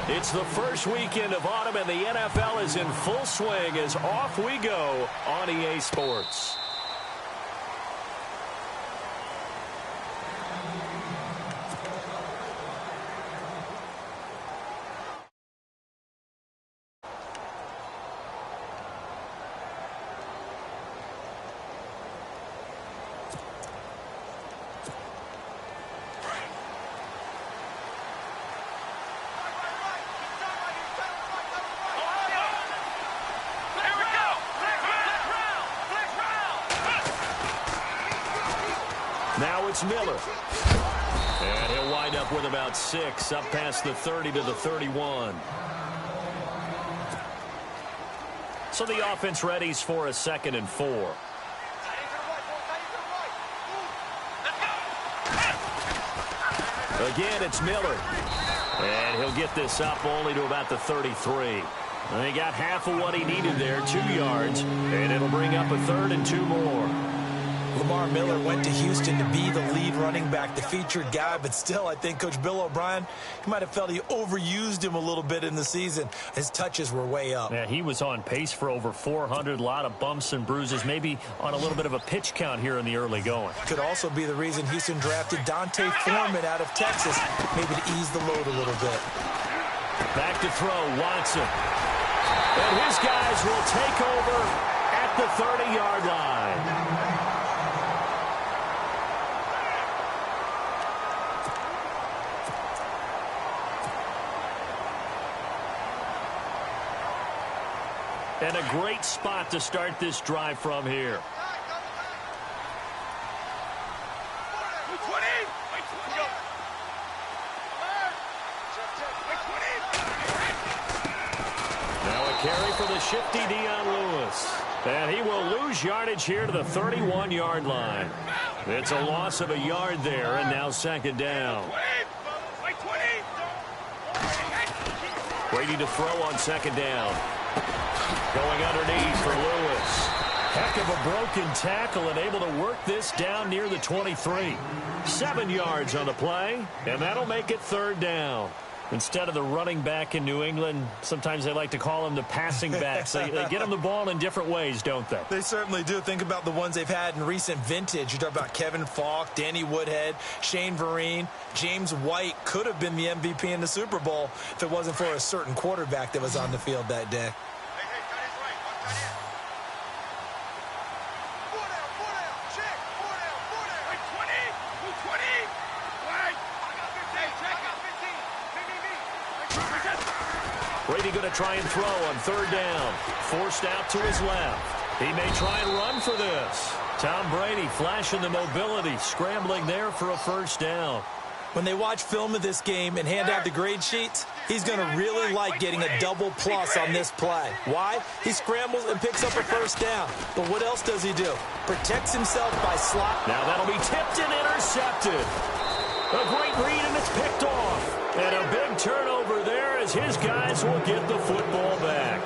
It's the first weekend of autumn, and the NFL is in full swing as off we go on EA Sports. Now it's Miller. And he'll wind up with about 6, up past the 30 to the 31. So the offense readies for a 2nd and 4. Again, it's Miller. And he'll get this up only to about the 33. And he got half of what he needed there, 2 yards. And it'll bring up a 3rd and 2 more. Lamar Miller went to Houston to be the lead running back, the featured guy, but still, I think Coach Bill O'Brien, he might have felt he overused him a little bit in the season. His touches were way up. Yeah, he was on pace for over 400, a lot of bumps and bruises, maybe on a little bit of a pitch count here in the early going. Could also be the reason Houston drafted Dante Foreman out of Texas, maybe to ease the load a little bit. Back to throw, Watson. And his guys will take over at the 30-yard line. And a great spot to start this drive from here. Now a carry for the shifty Dion Lewis. And he will lose yardage here to the 31-yard line. It's a loss of a yard there, and now 2nd down. Brady to throw on 2nd down. Going underneath for Lewis. Heck of a broken tackle and able to work this down near the 23. 7 yards on the play, and that'll make it 3rd down. Instead of the running back in New England, sometimes they like to call them the passing backs. They get them the ball in different ways, don't they? They certainly do. Think about the ones they've had in recent vintage. You talk about Kevin Falk, Danny Woodhead, Shane Vereen. James White could have been the MVP in the Super Bowl if it wasn't for a certain quarterback that was on the field that day. Brady going to try and throw on 3rd down. Forced out to his left. He may try and run for this. Tom Brady flashing the mobility, scrambling there for a 1st down. When they watch film of this game and hand out the grade sheets, he's going to really like getting a double plus on this play. Why? He scrambles and picks up a 1st down. But what else does he do? Protects himself by slot. Now that'll be tipped and intercepted. A great read, and it's picked off. And a big turnover there as his guys will get the football back.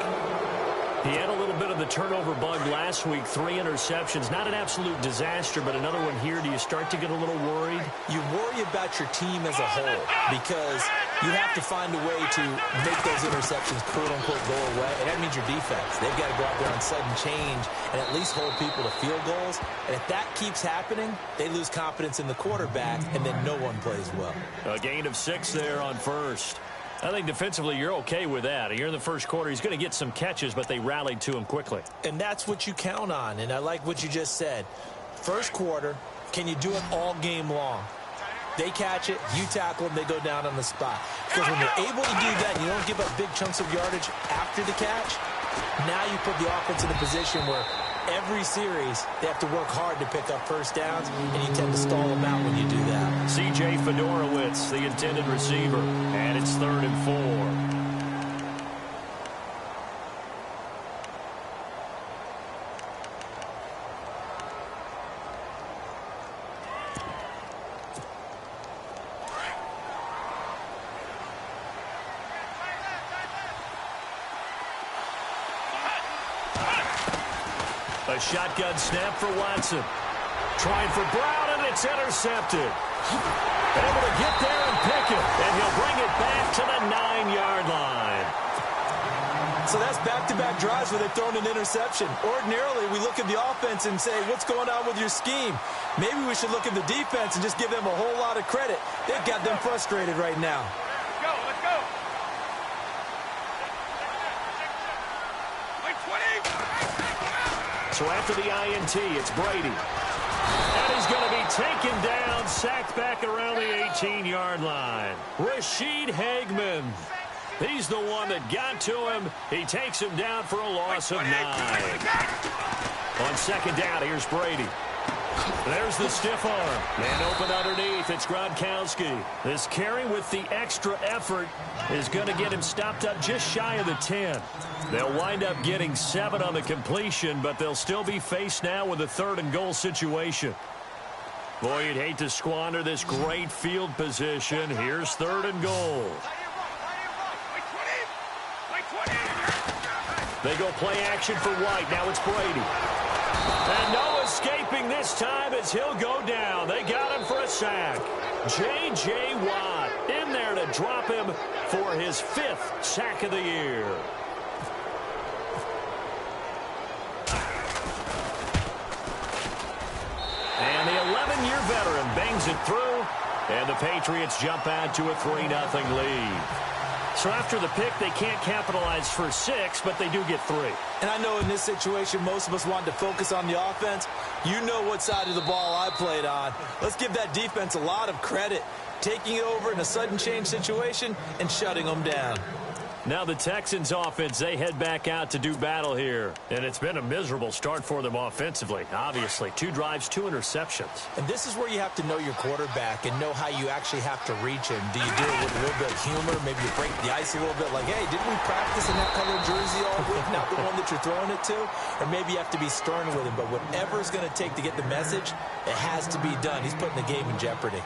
He had a little bit of the turnover bug last week, 3 interceptions. Not an absolute disaster, but another one here. Do you start to get a little worried? You worry about your team as a whole because you have to find a way to make those interceptions, quote-unquote, go away. And that means your defense. They've got to go out there on sudden change and at least hold people to field goals. And if that keeps happening, they lose confidence in the quarterback, and then no one plays well. A gain of 6 there on 1st. I think defensively you're okay with that. Here in the first quarter, he's going to get some catches, but they rallied to him quickly. And that's what you count on, and I like what you just said. First quarter, can you do it all game long? They catch it, you tackle them, they go down on the spot. Because when you're able to do that and you don't give up big chunks of yardage after the catch, now you put the offense in a position where every series they have to work hard to pick up 1st downs, and you tend to stall them out when you do that. C.J. Fedorowicz, the intended receiver, and it's 3rd and 4. A shotgun snap for Watson. Trying for Brown, and it's intercepted. Able to get there and pick it. And he'll bring it back to the 9-yard line. So that's back-to-back drives where they've thrown an interception. Ordinarily, we look at the offense and say, what's going on with your scheme? Maybe we should look at the defense and just give them a whole lot of credit. They've got them frustrated right now. Let's go. So after the INT, it's Brady. And he's going to be taken down, sacked back around the 18-yard line. Rashid Hageman. He's the one that got to him. He takes him down for a loss of 9. On second down, here's Brady. There's the stiff arm. Man open underneath. It's Gronkowski. This carry with the extra effort is going to get him stopped up just shy of the 10. They'll wind up getting 7 on the completion, but they'll still be faced now with a 3rd and goal situation. Boy, you'd hate to squander this great field position. Here's 3rd and goal. They go play action for White. Now it's Brady. And no escaping this time as he'll go down. They got him for a sack. J.J. Watt in there to drop him for his 5th sack of the year. And the 11-year veteran bangs it through. And the Patriots jump out to a 3-0 lead. So after the pick, they can't capitalize for 6, but they do get 3. And I know in this situation, most of us want to focus on the offense. You know what side of the ball I played on. Let's give that defense a lot of credit. Taking it over in a sudden change situation and shutting them down. Now the Texans offense, they head back out to do battle here. And it's been a miserable start for them offensively, obviously. 2 drives, 2 interceptions. And this is where you have to know your quarterback and know how you actually have to reach him. Do you do it with a little bit of humor? Maybe you break the ice a little bit like, hey, didn't we practice in that color jersey all week? Not the one that you're throwing it to? Or maybe you have to be stern with him. But whatever it's going to take to get the message, it has to be done. He's putting the game in jeopardy.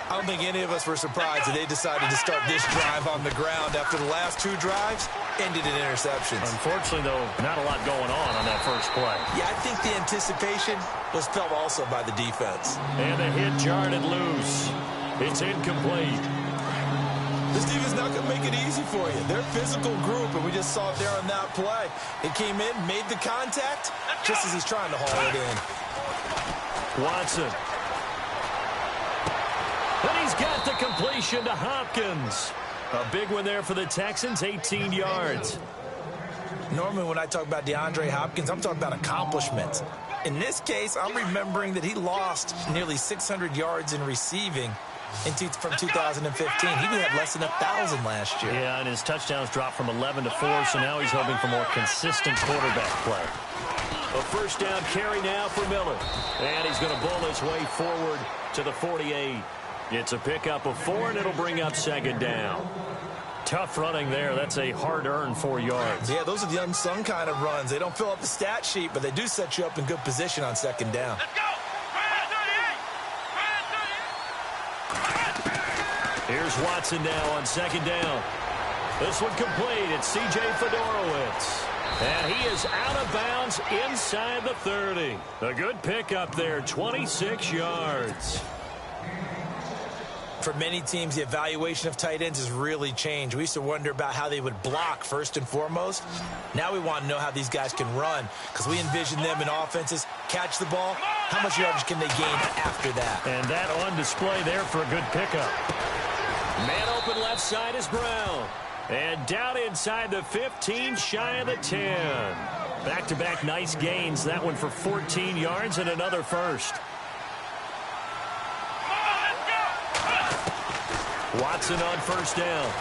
I don't think any of us were surprised that they decided to start this drive on the ground after the last 2 drives ended in interceptions. Unfortunately, though, not a lot going on that first play. Yeah, I think the anticipation was felt also by the defense. And the hit jarred it loose. It's incomplete. This defense not going to make it easy for you. They're a physical group, and we just saw it there on that play. It came in, made the contact, just as he's trying to haul it in. Watson. And he's got the completion to Hopkins. A big one there for the Texans, 18 yards. Normally when I talk about DeAndre Hopkins, I'm talking about accomplishments. In this case, I'm remembering that he lost nearly 600 yards in receiving from 2015. He had less than 1,000 last year. Yeah, and his touchdowns dropped from 11 to 4, so now he's hoping for more consistent quarterback play. A first down carry now for Miller. And he's going to bull his way forward to the 48. It's a pickup of 4, and it'll bring up second down. Tough running there. That's a hard-earned 4 yards. Yeah, those are the unsung kind of runs. They don't fill up the stat sheet, but they do set you up in good position on second down. Let's go. Here's Watson now on second down. This one complete. It's C.J. Fedorowicz. And he is out of bounds inside the 30. A good pickup there, 26 yards. For many teams, the evaluation of tight ends has really changed. We used to wonder about how they would block first and foremost. Now we want to know how these guys can run because we envision them in offenses, catch the ball. How much yardage can they gain after that? And that on display there for a good pickup. Man open left side is Brown. And down inside the 15, shy of the 10. Back-to-back nice gains. That one for 14 yards and another first. Watson on first down.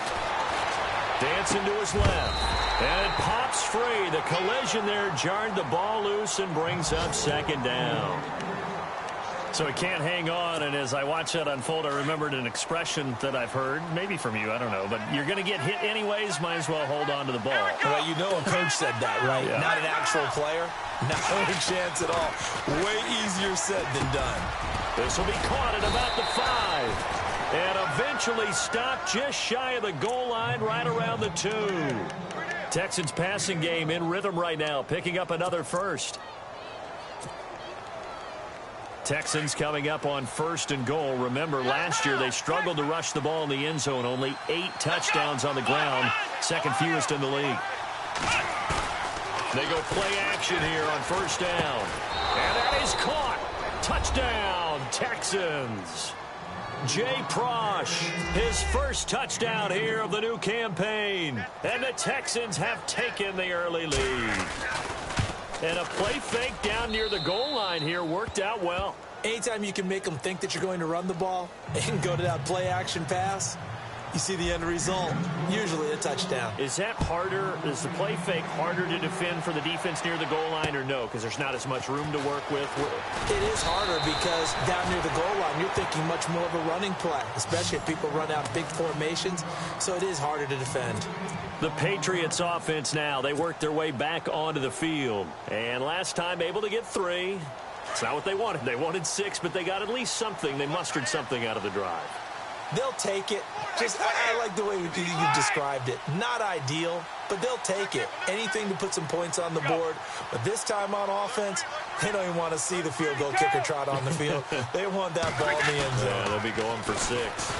Dancing to his left. And it pops free. The collision there jarred the ball loose and brings up second down. So he can't hang on, and as I watch that unfold, I remembered an expression that I've heard, maybe from you, I don't know, but you're going to get hit anyways, might as well hold on to the ball. Well, you know a coach said that, right? Yeah. Not an actual player. Not a chance at all. Way easier said than done. This will be caught at about the 5. And eventually stopped just shy of the goal line right around the 2. Texans passing game in rhythm right now, picking up another first. Texans coming up on first and goal. Remember, last year they struggled to rush the ball in the end zone. Only 8 touchdowns on the ground. Second fewest in the league. They go play action here on first down. And that is caught. Touchdown, Texans. Jay Prosh, his first touchdown here of the new campaign. And the Texans have taken the early lead. And a play fake down near the goal line here worked out well. Anytime you can make them think that you're going to run the ball and go to that play action pass, you see the end result, usually a touchdown. Is that harder? Is the play fake harder to defend for the defense near the goal line or no? Because there's not as much room to work with. It is harder because down near the goal line, you're thinking much more of a running play, especially if people run out big formations. So it is harder to defend. The Patriots offense now, they worked their way back onto the field. And last time able to get 3. It's not what they wanted. They wanted 6, but they got at least something. They mustered something out of the drive. They'll take it. I like the way you described it. Not ideal, but they'll take it. Anything to put some points on the board. But this time on offense, they don't even want to see the field goal kicker trot on the field. They want that ball in the end zone. Yeah, they'll be going for 6.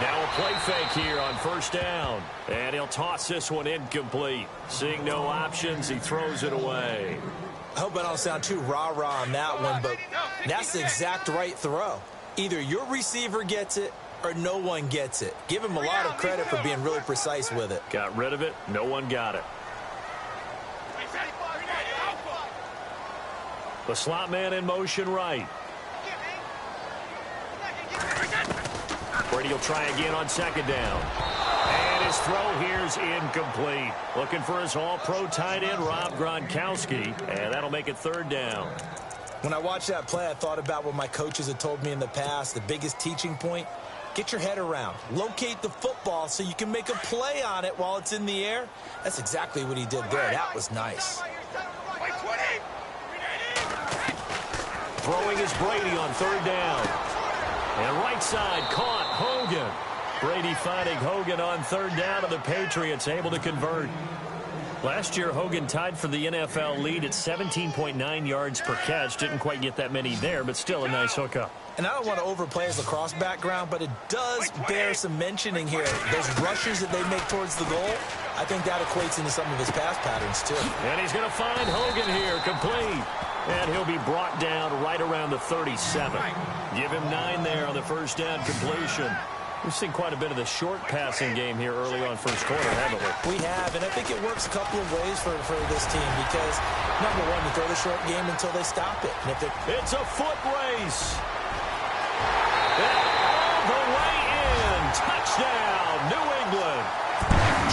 Now a play fake here on first down. And he'll toss this one incomplete. Seeing no options, he throws it away. I hope I don't sound too rah-rah on that one, but that's the exact right throw. Either your receiver gets it or no one gets it. Give him a lot of credit for being really precise with it. Got rid of it. No one got it. The slot man in motion right. Brady will try again on second down. And his throw here's incomplete. Looking for his all-pro tight end, Rob Gronkowski. And that'll make it third down. When I watched that play, I thought about what my coaches had told me in the past. The biggest teaching point, get your head around. Locate the football so you can make a play on it while it's in the air. That's exactly what he did there. That was nice. Throwing is Brady on third down. And right side caught Hogan. Brady finding Hogan on third down, and the Patriots able to convert. Last year, Hogan tied for the NFL lead at 17.9 yards per catch. Didn't quite get that many there, but still a nice hookup. And I don't want to overplay his lacrosse background, but it does bear some mentioning here. Those rushes that they make towards the goal, I think that equates into some of his pass patterns, too. And he's going to find Hogan here, complete. And he'll be brought down right around the 37. Give him 9 there on the first down completion. We've seen quite a bit of the short passing game here early on first quarter, haven't we? We have, and I think it works a couple of ways for this team because, number one, you throw the short game until they stop it. And if it's a foot race. And all the way in. Touchdown, New England.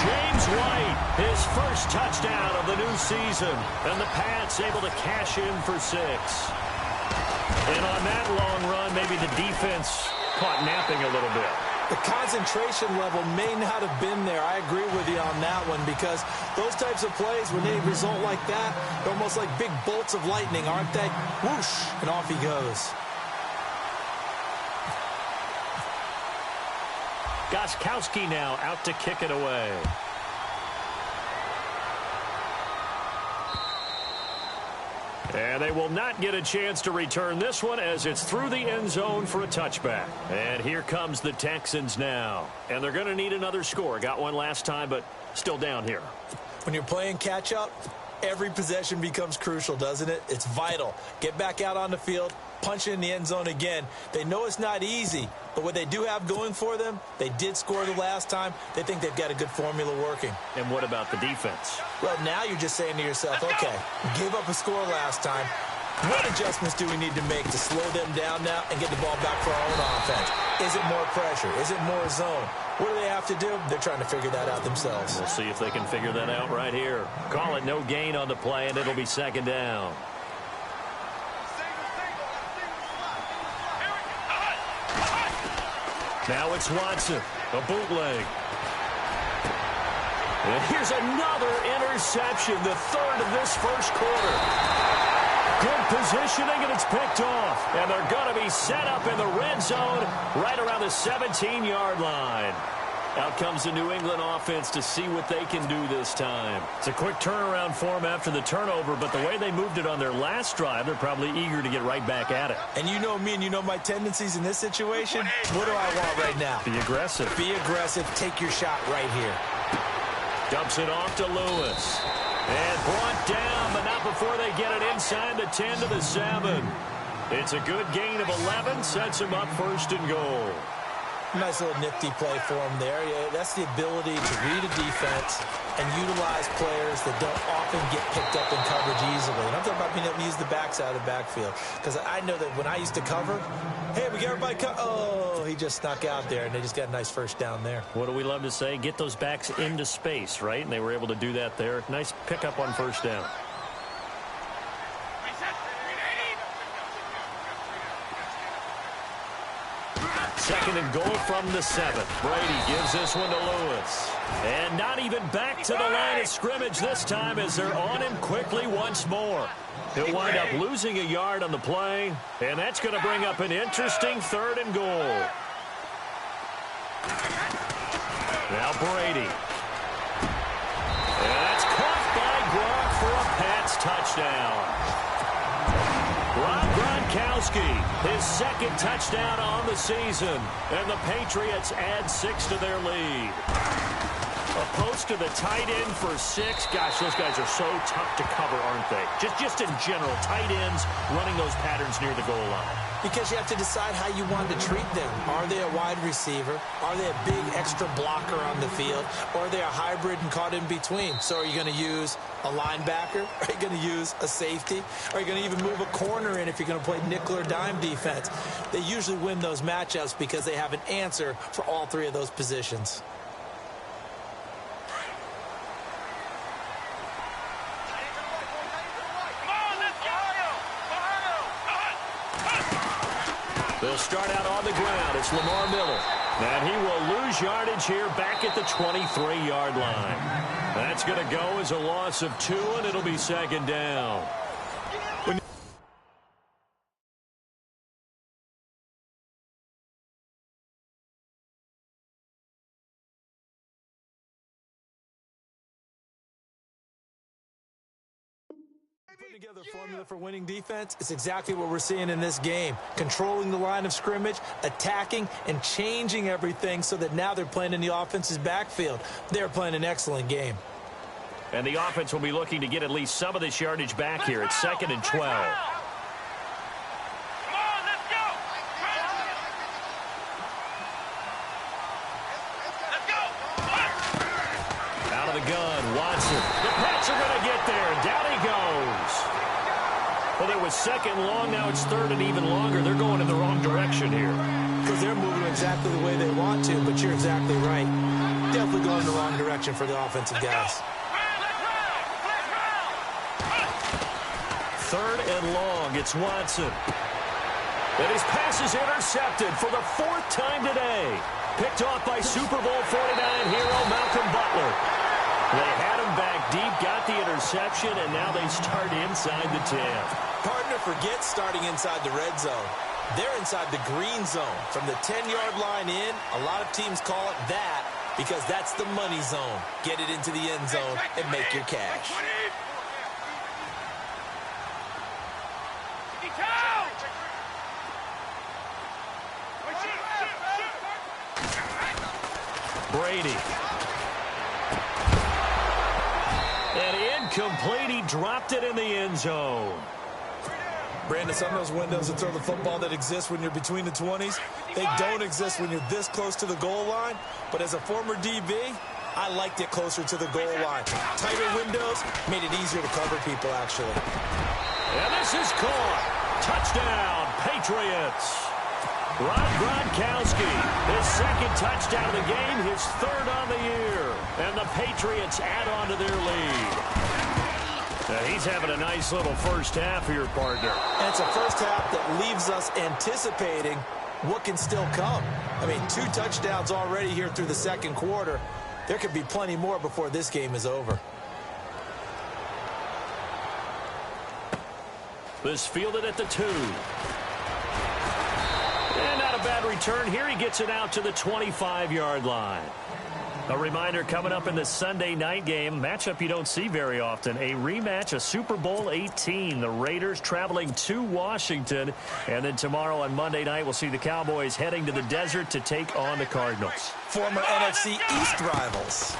James White, his first touchdown of the new season. And the Pats able to cash in for 6. And on that long run, maybe the defense caught napping a little bit. The concentration level may not have been there. I agree with you on that one because those types of plays, when they result like that, they're almost like big bolts of lightning, aren't they? Whoosh, and off he goes. Gronkowski now out to kick it away. And they will not get a chance to return this one as it's through the end zone for a touchback. And here comes the Texans now. And they're going to need another score. Got one last time, but still down here. When you're playing catch-up, every possession becomes crucial, doesn't it? It's vital. Get back out on the field, punch it in the end zone again. They know it's not easy, but what they do have going for them, they did score the last time. They think they've got a good formula working. And what about the defense? Well, now you're just saying to yourself, okay, we gave up a score last time. What adjustments do we need to make to slow them down now and get the ball back for our own offense? Is it more pressure? Is it more zone? What do they have to do? They're trying to figure that out themselves. We'll see if they can figure that out right here. Call it no gain on the play, and it'll be second down. Now it's Watson, a bootleg. And here's another interception, the third of this first quarter. Good positioning, and it's picked off. And they're going to be set up in the red zone right around the 17-yard line. Out comes the New England offense to see what they can do this time. It's a quick turnaround for them after the turnover, but the way they moved it on their last drive, they're probably eager to get right back at it. And you know me and you know my tendencies in this situation. What do I want right now? Be aggressive. Be aggressive. Take your shot right here. Dumps it off to Lewis. And brought down, but not before they get it inside the 10 to the 7. It's a good gain of 11, sets him up first and goal. Nice little nifty play for him there. Yeah, that's the ability to read a defense and utilize players that don't often get picked up in coverage easily. And I'm talking about being able to use the backside of the backfield. Because I know that when I used to cover, hey, we got everybody oh, he just snuck out there, and they just got a nice first down there. What do we love to say? Get those backs into space, right? And they were able to do that there. Nice pickup on first down. Second and goal from the 7. Brady gives this one to Lewis. And not even back to the line of scrimmage this time as they're on him quickly once more. He'll wind up losing a yard on the play, and that's going to bring up an interesting 3rd and goal. Now Brady. And that's caught by Gronk for a Pats touchdown. Rob Gronkowski, his 2nd touchdown on the season, and the Patriots add 6 to their lead. A post to the tight end for 6. Gosh, those guys are so tough to cover, aren't they? Just in general, tight ends running those patterns near the goal line. Because you have to decide how you want to treat them. Are they a wide receiver? Are they a big extra blocker on the field? Or are they a hybrid and caught in between? So are you going to use a linebacker? Are you going to use a safety? Are you going to even move a corner in if you're going to play nickel or dime defense? They usually win those matchups because they have an answer for all 3 of those positions. They'll start out on the ground. It's Lamar Miller. And he will lose yardage here back at the 23-yard line. That's going to go as a loss of 2, and it'll be 2nd down. Putting together a formula for winning defense, it's exactly what we're seeing in this game. Controlling the line of scrimmage, attacking, and changing everything so that now they're playing in the offense's backfield. They're playing an excellent game. And the offense will be looking to get at least some of this yardage back here. It's 2nd and 12. Out of the gun, Watson. The Pats are going to get there. Down he goes. Well, it was 2nd long. Now it's 3rd and even longer. They're going in the wrong direction here. Because they're moving exactly the way they want to, but you're exactly right. Definitely going in the wrong direction for the offensive guys. 3rd and long. It's Watson. And his pass is intercepted for the 4th time today. Picked off by Super Bowl 49 hero Malcolm Butler. They had him back deep, got the interception, and now they start inside the 10. Partner, forget starting inside the red zone. They're inside the green zone. From the 10-yard line in, a lot of teams call it that because that's the money zone. Get it into the end zone and make your cash. Brady. And incomplete. He dropped it in the end zone. Brandon, some of those windows that throw the football that exist when you're between the 20s, they don't exist when you're this close to the goal line. But as a former DB, I liked it closer to the goal line. Tighter windows made it easier to cover people, actually. And this is caught. Touchdown, Patriots. Rob Gronkowski, his 2nd touchdown of the game, his 3rd on the year. And the Patriots add on to their lead. Now he's having a nice little first half here, partner. And it's a first half that leaves us anticipating what can still come. I mean, 2 touchdowns already here through the 2nd quarter. There could be plenty more before this game is over. This fielded at the 2. And not a bad return. Here he gets it out to the 25-yard line. A reminder coming up in the Sunday night game, matchup you don't see very often, a rematch of Super Bowl 18. The Raiders traveling to Washington. And then tomorrow on Monday night, we'll see the Cowboys heading to the desert to take on the Cardinals. Former NFC East rivals.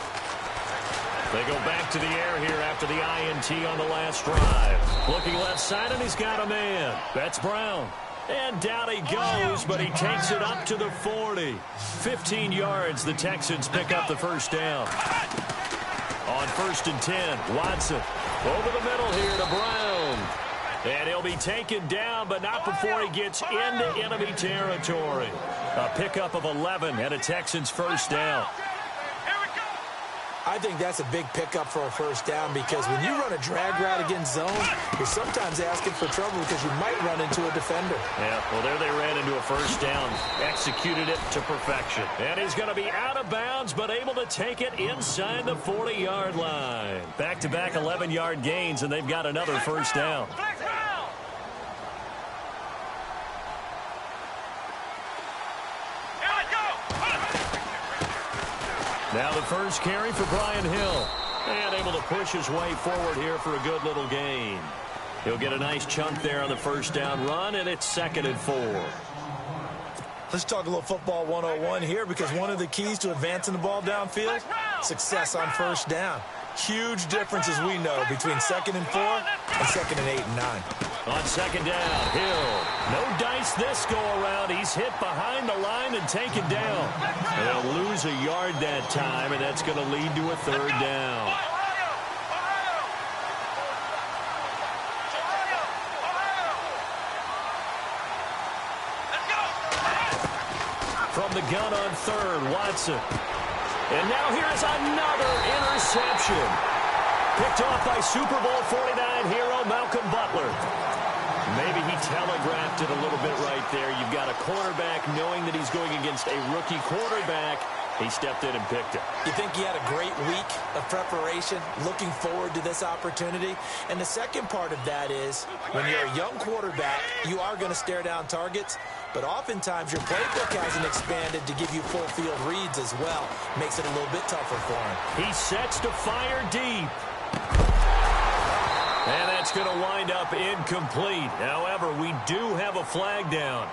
They go back to the air here after the INT on the last drive. Looking left side, and he's got a man. That's Brown. And down he goes, but he takes it up to the 40. 15 yards, the Texans pick up the first down. On 1st and 10, Watson over the middle here to Brown. And he'll be taken down, but not before he gets into enemy territory. A pickup of 11 and a Texans first down. I think that's a big pickup for a first down because when you run a drag route against zone, you're sometimes asking for trouble because you might run into a defender. Yeah, well, there they ran into a first down, executed it to perfection. And he's going to be out of bounds, but able to take it inside the 40-yard line. Back-to-back 11-yard gains, and they've got another first down. Now the first carry for Brian Hill. And able to push his way forward here for a good little gain. He'll get a nice chunk there on the first down run, and it's 2nd and 4. Let's talk a little football 101 here because one of the keys to advancing the ball downfield, success on first down. Huge difference, as we know, between 2nd and 4 and 2nd and 8 and 9. On 2nd down, Hill. No dice this go-around. He's hit behind the line and taken down. They'll lose a yard that time, and that's going to lead to a 3rd down. From the gun on 3rd, Watson. And now here's another interception. Picked off by Super Bowl 49 hero Malcolm Butler. Maybe he telegraphed it a little bit right there. You've got a cornerback knowing that he's going against a rookie quarterback. He stepped in and picked it. You think he had a great week of preparation, looking forward to this opportunity? And the second part of that is, when you're a young quarterback, you are going to stare down targets, but oftentimes your playbook hasn't expanded to give you full field reads as well. Makes it a little bit tougher for him. He sets to fire deep. And that's going to wind up incomplete. However, we do have a flag down.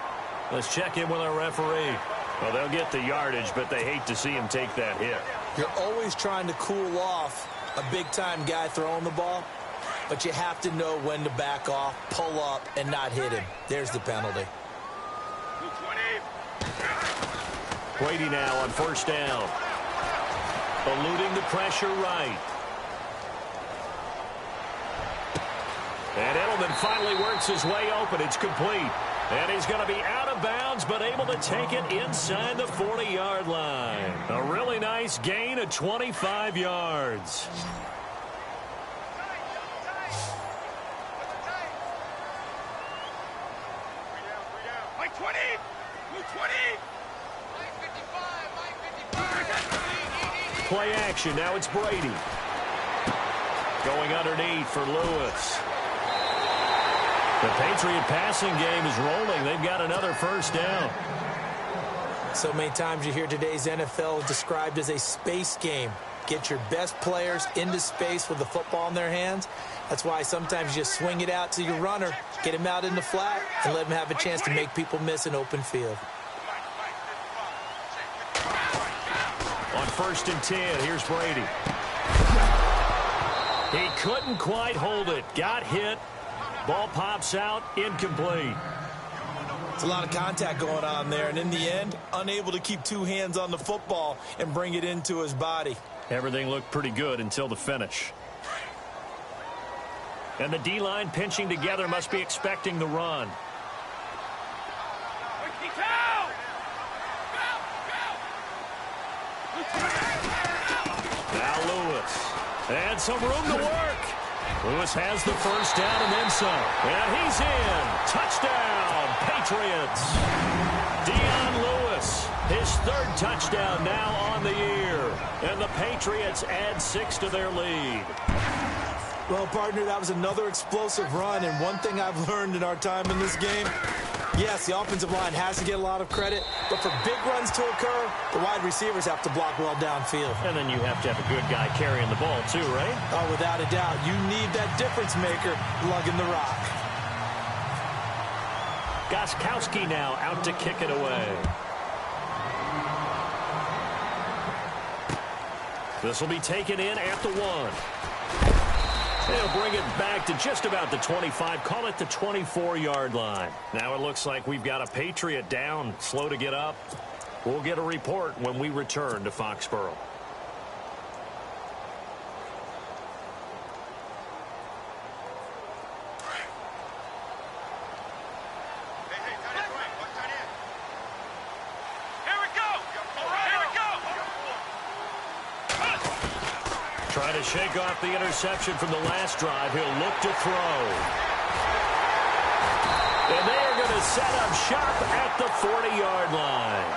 Let's check in with our referee. Well, they'll get the yardage, but they hate to see him take that hit. You're always trying to cool off a big-time guy throwing the ball, but you have to know when to back off, pull up, and not hit him. There's the penalty. Brady now on 1st down. Eluding the pressure right. And Edelman finally works his way open. It's complete. And he's going to be out of bounds, but able to take it inside the 40-yard line. A really nice gain of 25 yards. Play action. Now it's Brady. Going underneath for Lewis. The Patriot passing game is rolling. They've got another first down. So many times you hear today's NFL described as a space game. Get your best players into space with the football in their hands. That's why sometimes you just swing it out to your runner, get him out in the flat, and let him have a chance to make people miss an open field. On 1st and 10, here's Brady. He couldn't quite hold it. Got hit. Ball pops out, incomplete. It's a lot of contact going on there, and in the end, unable to keep two hands on the football and bring it into his body. Everything looked pretty good until the finish. And the D-line pinching together must be expecting the run. Now Lewis. And some room to work. Lewis has the first down and then some. And he's in. Touchdown, Patriots. Dion Lewis, his 3rd touchdown now on the year. And the Patriots add 6 to their lead. Well, partner, that was another explosive run. And one thing I've learned in our time in this game, yes, the offensive line has to get a lot of credit, but for big runs to occur, the wide receivers have to block well downfield. And then you have to have a good guy carrying the ball too, right? Oh, without a doubt. You need that difference maker lugging the rock. Gostkowski now out to kick it away. This will be taken in at the 1. They'll bring it back to just about the 25. Call it the 24-yard line. Now it looks like we've got a Patriot down, slow to get up. We'll get a report when we return to Foxborough. Try to shake off the interception from the last drive. He'll look to throw. And they are going to set up shop at the 40-yard line.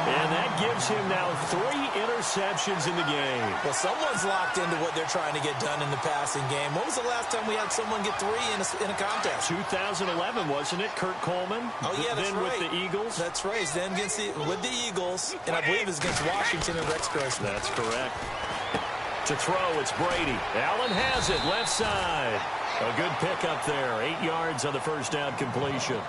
And that gives him now 3 interceptions in the game. Well, someone's locked into what they're trying to get done in the passing game. When was the last time we had someone get 3 in a contest? 2011, wasn't it? Kurt Coleman. Oh, yeah, that's then right. With the Eagles. That's right. Then with the Eagles, and I believe it's against Washington and Rex Grossman. That's correct. To throw, it's Brady. Allen has it, left side. A good pick up there. 8 yards on the first down completion.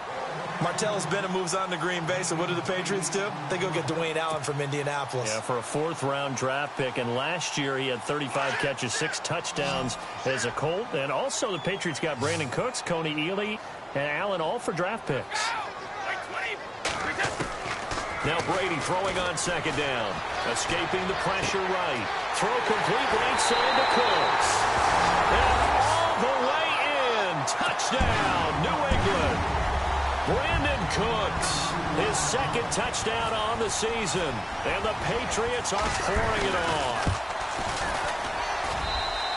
Martellus Bennett moves on to Green Bay, so what do the Patriots do? They go get Dwayne Allen from Indianapolis. Yeah, for a 4th-round draft pick, and last year he had 35 catches, 6 touchdowns as a Colt. And also the Patriots got Brandon Cooks, Coney Ely, and Allen all for draft picks. Now Brady throwing on 2nd down. Escaping the pressure right. Throw complete right side to Cooks. And all the way in. Touchdown, New England. Brandon Cooks, his 2nd touchdown on the season. And the Patriots are pouring it on.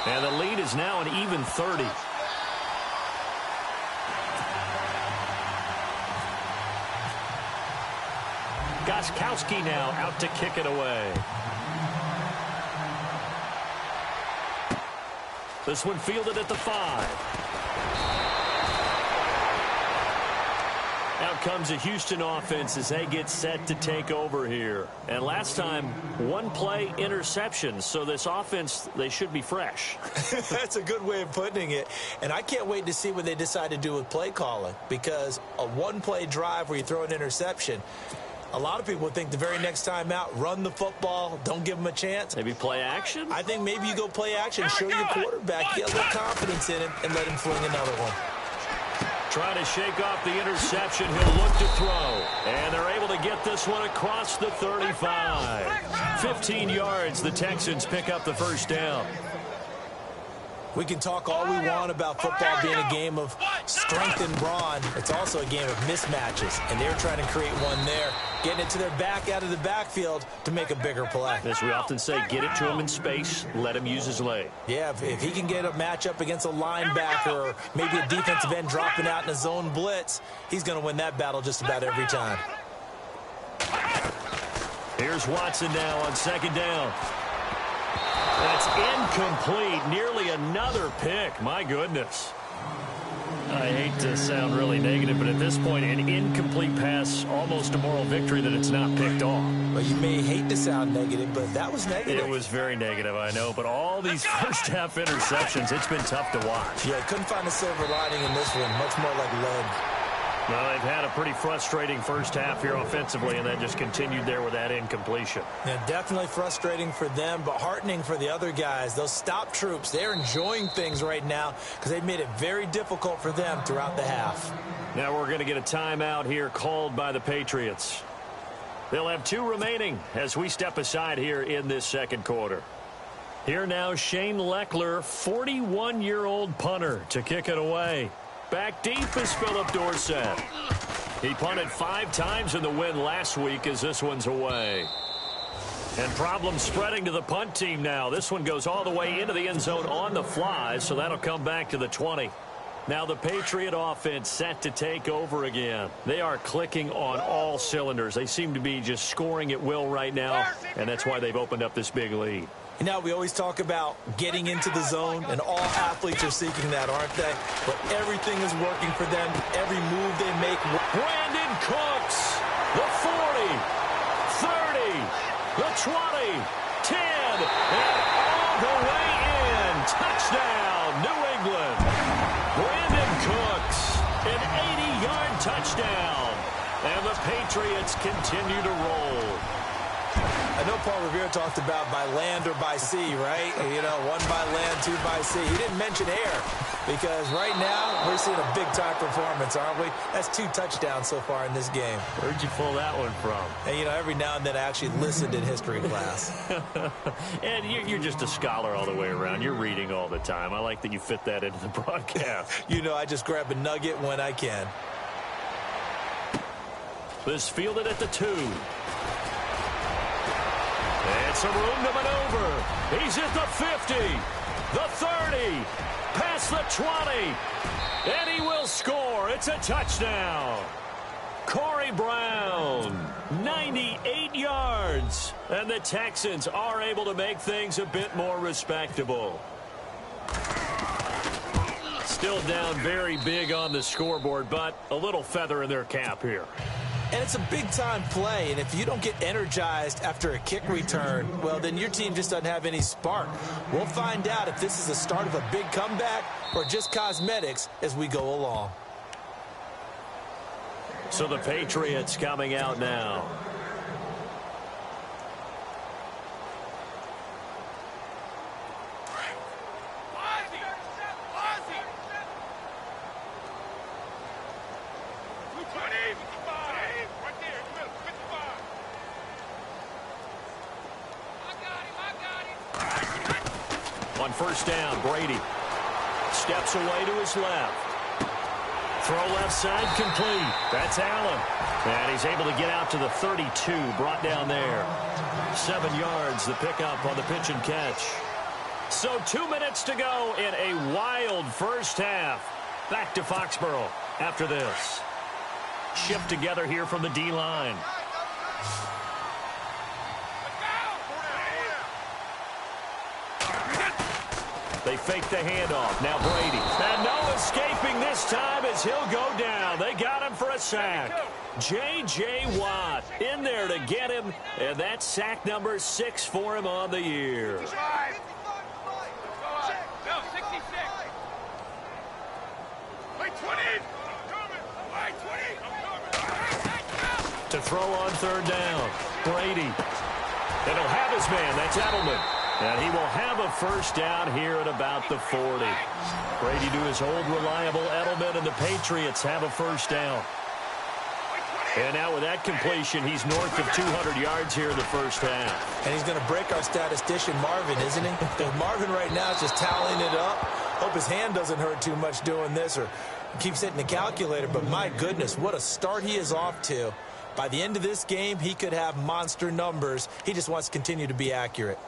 And the lead is now an even 30. Gostkowski now out to kick it away. This one fielded at the 5. Out comes a Houston offense as they get set to take over here. And last time, 1-play interception. So this offense, they should be fresh. That's a good way of putting it. And I can't wait to see what they decide to do with play calling. Because a 1-play drive where you throw an interception, a lot of people think the very next time out, run the football, don't give them a chance. Maybe play action? I think maybe you go play action, show your quarterback, get a little confidence in him, and let him fling another one. Try to shake off the interception. He'll look to throw. And they're able to get this one across the 35. 15 yards, the Texans pick up the first down. We can talk all we want about football being a game of strength and brawn. It's also a game of mismatches, and they're trying to create one there, getting it to their back out of the backfield to make a bigger play. As we often say, get it to him in space, let him use his leg. Yeah, if he can get a matchup against a linebacker or maybe a defensive end dropping out in a zone blitz, he's going to win that battle just about every time. Here's Watson now on 2nd down. That's incomplete. Nearly another pick. My goodness. I hate to sound really negative, but at this point, an incomplete pass, almost a moral victory that it's not picked off. Well, you may hate to sound negative, but that was negative. It was very negative, I know. But all these first-half interceptions, it's been tough to watch. Yeah, couldn't find a silver lining in this one. Much more like lead. Well, they've had a pretty frustrating first half here offensively, and that just continued there with that incompletion. Yeah, definitely frustrating for them, but heartening for the other guys. Those stop troops, they're enjoying things right now because they've made it very difficult for them throughout the half. Now we're going to get a timeout here called by the Patriots. They'll have 2 remaining as we step aside here in this second quarter. Here now, Shane Leckler, 41-year-old punter, to kick it away. Back deep is Philip Dorsett. He punted 5 times in the win last week as this one's away. And problems spreading to the punt team now. This one goes all the way into the end zone on the fly, so that'll come back to the 20. Now the Patriot offense set to take over again. They are clicking on all cylinders. They seem to be just scoring at will right now, and that's why they've opened up this big lead. You know, we always talk about getting into the zone, and all athletes are seeking that, aren't they? But everything is working for them. Every move they make. Brandon Cooks, the 40, 30, the 20, 10, and all the way in. Touchdown, New England. Brandon Cooks, an 80-yard touchdown. And the Patriots continue to roll. I know Paul Revere talked about by land or by sea, right? You know, one by land, two by sea. He didn't mention air because right now we're seeing a big-time performance, aren't we? That's 2 touchdowns so far in this game. Where'd you pull that one from? And, you know, every now and then I actually listened in history class. And you're just a scholar all the way around. You're reading all the time. I like that you fit that into the broadcast. You know, I just grab a nugget when I can. This fielded at the 2. And some room to maneuver. He's at the 50, the 30, past the 20, and he will score. It's a touchdown. Corey Brown, 98 yards. And the Texans are able to make things a bit more respectable. Still down very big on the scoreboard, but a little feather in their cap here. And it's a big-time play, and if you don't get energized after a kick return, well, then your team just doesn't have any spark. We'll find out if this is the start of a big comeback or just cosmetics as we go along. So the Patriots coming out now. On first down, Brady steps away to his left. Throw left side complete. That's Allen. And he's able to get out to the 32, brought down there. 7 yards, the pickup on the pitch and catch. So 2 minutes to go in a wild first half. Back to Foxborough after this. Shift together here from the D-line. They fake the handoff. Now Brady. And no escaping this time as he'll go down. They got him for a sack. J.J. Watt in there to get him. And that's sack number 6 for him on the year. To throw on third down. Brady. And he'll have his man. That's Edelman. And he will have a first down here at about the 40. Brady to his old reliable Edelman, and the Patriots have a first down. And now with that completion, he's north of 200 yards here in the first half. And he's going to break our statistician Marvin, isn't he? Because Marvin right now is just tallying it up. Hope his hand doesn't hurt too much doing this or keeps hitting the calculator. But my goodness, what a start he is off to. By the end of this game, he could have monster numbers. He just wants to continue to be accurate.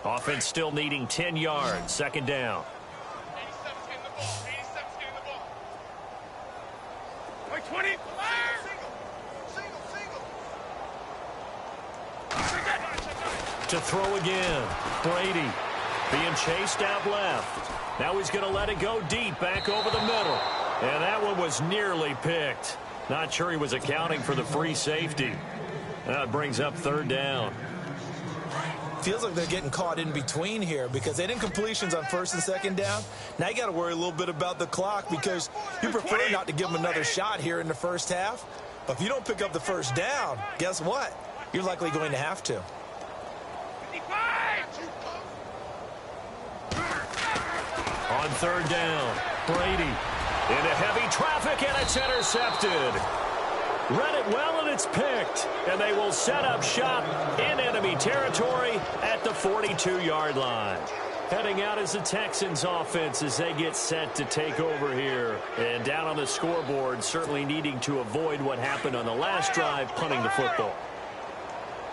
Offense still needing 10 yards. Second down. To throw again. Brady being chased out left. Now he's going to let it go deep back over the middle. And that one was nearly picked. Not sure he was accounting for the free safety. That brings up third down. Feels like they're getting caught in between here because they didn't completions on first and second down. Now you got to worry a little bit about the clock because you prefer not to give them another shot here in the first half. But if you don't pick up the first down, guess what? You're likely going to have to. On third down, Brady into heavy traffic, and it's intercepted. Read it well, and it's picked. And they will set up shop in enemy territory at the 42-yard line. Heading out is the Texans offense as they get set to take over here. And down on the scoreboard, certainly needing to avoid what happened on the last drive, punting the football.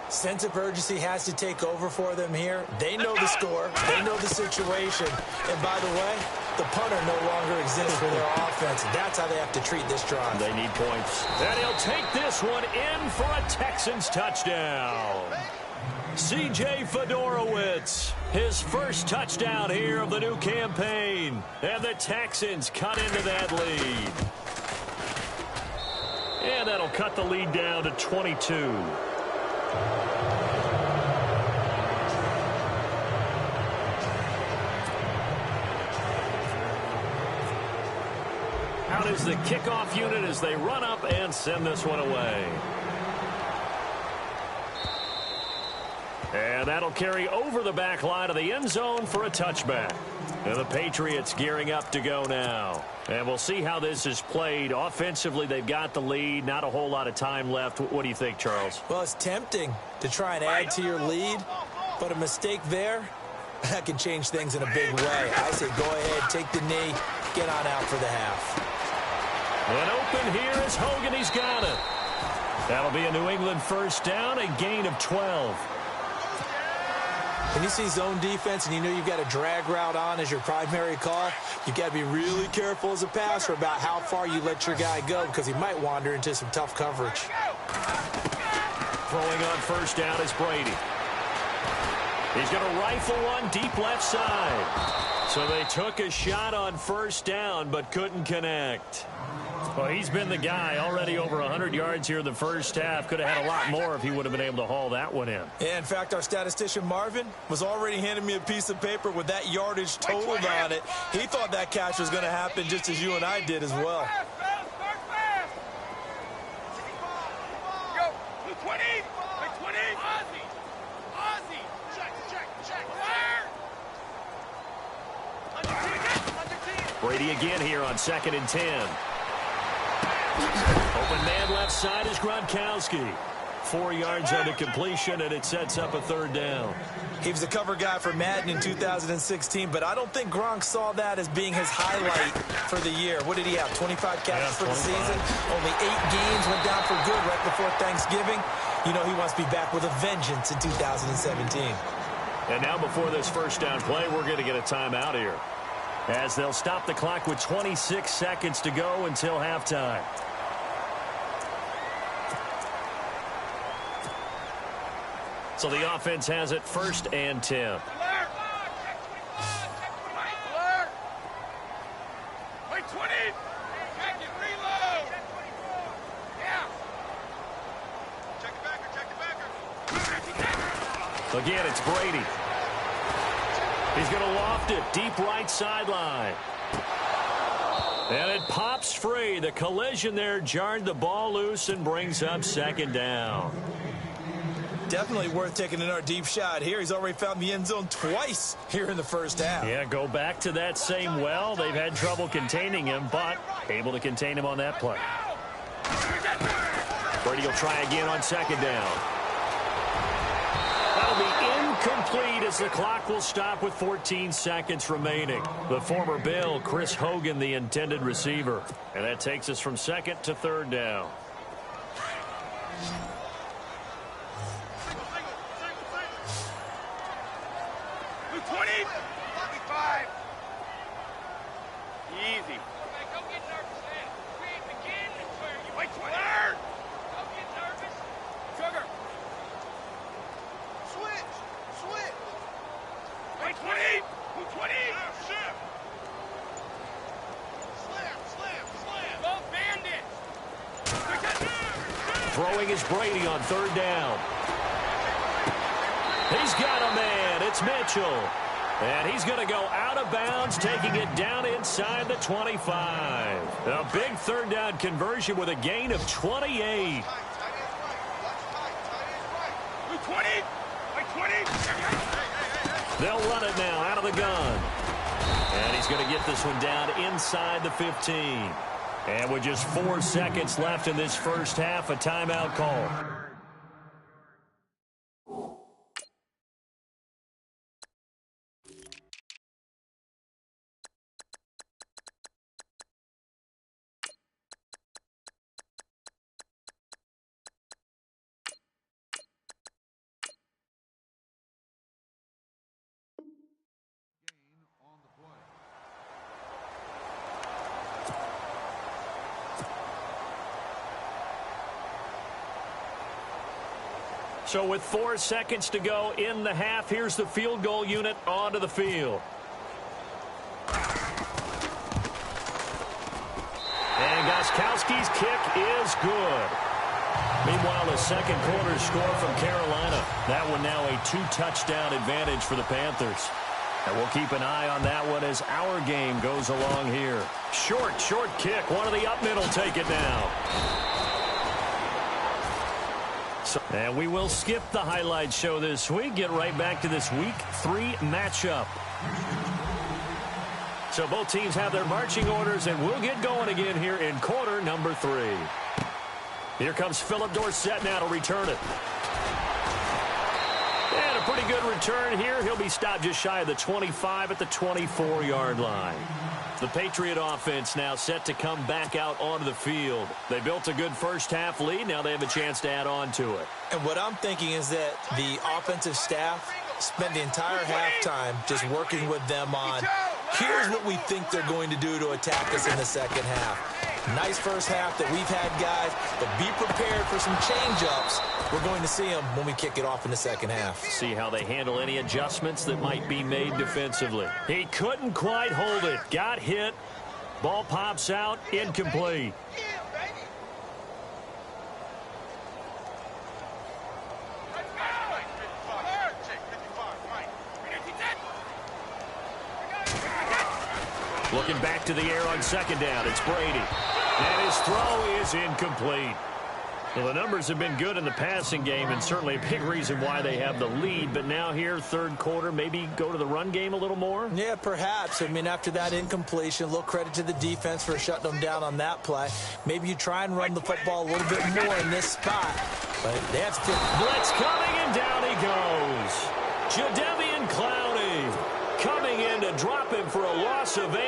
Sense of urgency has to take over for them here. They know the score. They know the situation. And by the way, the punter no longer exists for their offense. That's how they have to treat this drive. They need points. And he'll take this one in for a Texans touchdown. C.J. Fedorowicz, his first touchdown here of the new campaign. And the Texans cut into that lead. And that'll cut the lead down to 22. Out is the kickoff unit as they run up and send this one away. And that'll carry over the back line of the end zone for a touchback. And the Patriots gearing up to go now. And we'll see how this is played. Offensively, they've got the lead. Not a whole lot of time left. What do you think, Charles? Well, it's tempting to try and add to your lead, but a mistake there, that can change things in a big way. I say go ahead, take the knee, get on out for the half. And open here is Hogan. He's got it. That'll be a New England first down, a gain of 12. When you see zone defense and you know you've got a drag route on as your primary call, you've got to be really careful as a passer about how far you let your guy go because he might wander into some tough coverage. Throwing on first down is Brady. He's going to rifle one deep left side. So they took a shot on first down but couldn't connect. Well, he's been the guy already over 100 yards here in the first half. Could have had a lot more if he would have been able to haul that one in. Yeah, in fact, our statistician Marvin was already handing me a piece of paper with that yardage totaled on it. He thought that catch was going to happen just as you and I did as well. Brady again here on 2nd and 10. Open man left side is Gronkowski. 4 yards on the completion, and it sets up a third down. He was a cover guy for Madden in 2016, but I don't think Gronk saw that as being his highlight for the year. What did he have, 25 catches for the season? Only 8 games, went down for good right before Thanksgiving. You know he wants to be back with a vengeance in 2017. And now before this first down play, we're going to get a timeout here, as they'll stop the clock with 26 seconds to go until halftime. So the offense has it 1st and 10. Again, it's Brady. He's going to loft it deep right sideline. And it pops free. The collision there jarred the ball loose and brings up 2nd down. Definitely worth taking another deep shot here. He's already found the end zone twice here in the first half. Yeah, go back to that same well. They've had trouble containing him, but able to contain him on that play. Brady will try again on 2nd down. That'll be incomplete as the clock will stop with 14 seconds remaining. The former Bill, Chris Hogan, the intended receiver. And that takes us from 2nd to 3rd down. Throwing is Brady on 3rd down. He's got a man. It's Mitchell. And he's going to go out of bounds, taking it down inside the 25. A big 3rd down conversion with a gain of 28. They'll run it now out of the gun. And he's going to get this one down inside the 15. And with just 4 seconds left in this first half, a timeout call. So with 4 seconds to go in the half, here's the field goal unit onto the field. And Gostkowski's kick is good. Meanwhile, the second quarter score from Carolina. That one now a 2-touchdown advantage for the Panthers. And we'll keep an eye on that one as our game goes along here. Short kick. One of the up middle take it now. And we will skip the highlight show this week. Get right back to this Week 3 matchup. So both teams have their marching orders, and we'll get going again here in quarter number 3. Here comes Philip Dorsett now to return it. And a pretty good return here. He'll be stopped just shy of the 25 at the 24-yard line. The Patriot offense now set to come back out onto the field. They built a good first-half lead. Now they have a chance to add on to it. And what I'm thinking is that the offensive staff spent the entire halftime just working with them on, here's what we think they're going to do to attack us in the second half. Nice first half that we've had, guys, but be prepared for some change-ups. We're going to see them when we kick it off in the second half. See how they handle any adjustments that might be made defensively. He couldn't quite hold it. Got hit. Ball pops out. Incomplete. Looking back to the air on second down. It's Brady. And his throw is incomplete. Well, the numbers have been good in the passing game, and certainly a big reason why they have the lead. But now here, third quarter, maybe go to the run game a little more? Yeah, perhaps. I mean, after that incompletion, a little credit to the defense for shutting them down on that play. Maybe you try and run the football a little bit more in this spot. But they have to... Blitz coming, and down he goes. Jadeveon Clowney coming in to drop him for a loss of 8,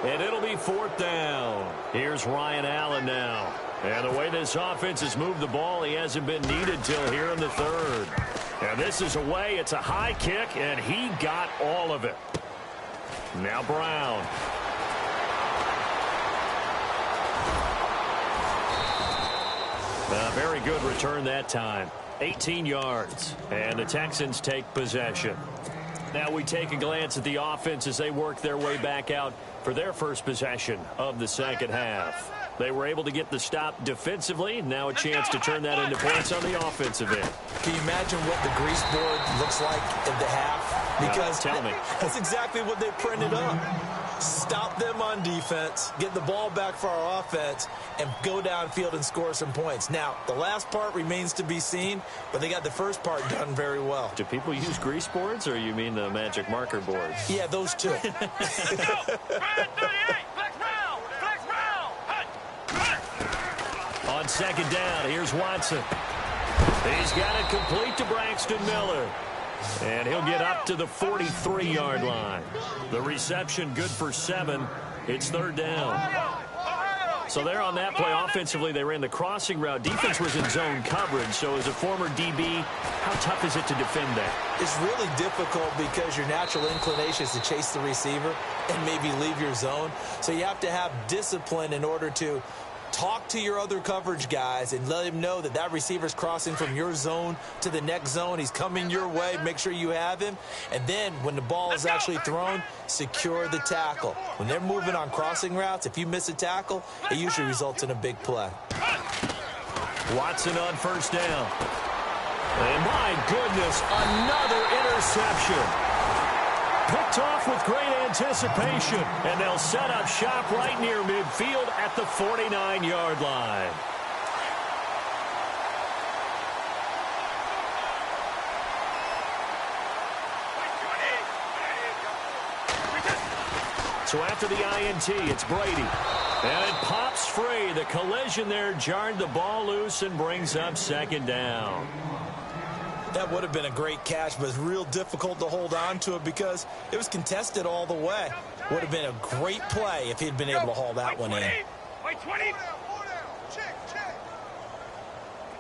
and it'll be 4th down. Here's Ryan Allen now. And the way this offense has moved the ball, he hasn't been needed till here in the third. And this is away. It's a high kick, and he got all of it. Now Brown. A very good return that time. 18 yards. And the Texans take possession. Now we take a glance at the offense as they work their way back out for their first possession of the second half. They were able to get the stop defensively. Now a chance to turn that into points on the offensive end. Can you imagine what the grease board looks like at the half? Because tell me. That's exactly what they printed up. Stop them on defense, get the ball back for our offense, and go downfield and score some points. Now, the last part remains to be seen, but they got the first part done very well. Do people use grease boards, or you mean the magic marker boards? Yeah, those two. On second down, here's Watson. He's got it complete to Braxton Miller. And he'll get up to the 43-yard line. The reception good for 7. It's 3rd down. So there on that play, offensively, they ran the crossing route. Defense was in zone coverage. So as a former DB, how tough is it to defend that? It's really difficult because your natural inclination is to chase the receiver and maybe leave your zone. So you have to have discipline in order to talk to your other coverage guys and let him know that that receiver's crossing from your zone to the next zone. He's coming your way. Make sure you have him. And then when the ball is actually thrown, secure the tackle. When they're moving on crossing routes, if you miss a tackle, it usually results in a big play. Watson on first down. And my goodness, another interception. Picked off with great anticipation, and they'll set up shop right near midfield at the 49-yard line. So after the INT, it's Brady. And it pops free. The collision there jarred the ball loose and brings up second down. That would have been a great catch, but it's real difficult to hold on to it because it was contested all the way. Would have been a great play if he'd been able to haul that one in. Wait, 20. Check.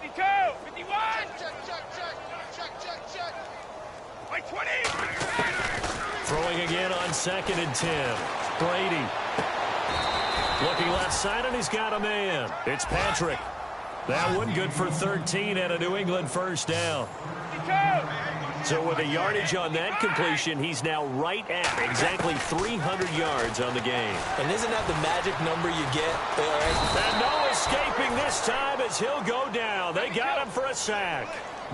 52, 51. Check. Wait, 20. Throwing again on 2nd and 10. Brady. Looking left side, and he's got a man. It's Patrick. That one good for 13 and a New England first down. So with a yardage on that completion, he's now right at exactly 300 yards on the game. And isn't that the magic number you get? And no escaping this time as he'll go down. They got him for a sack.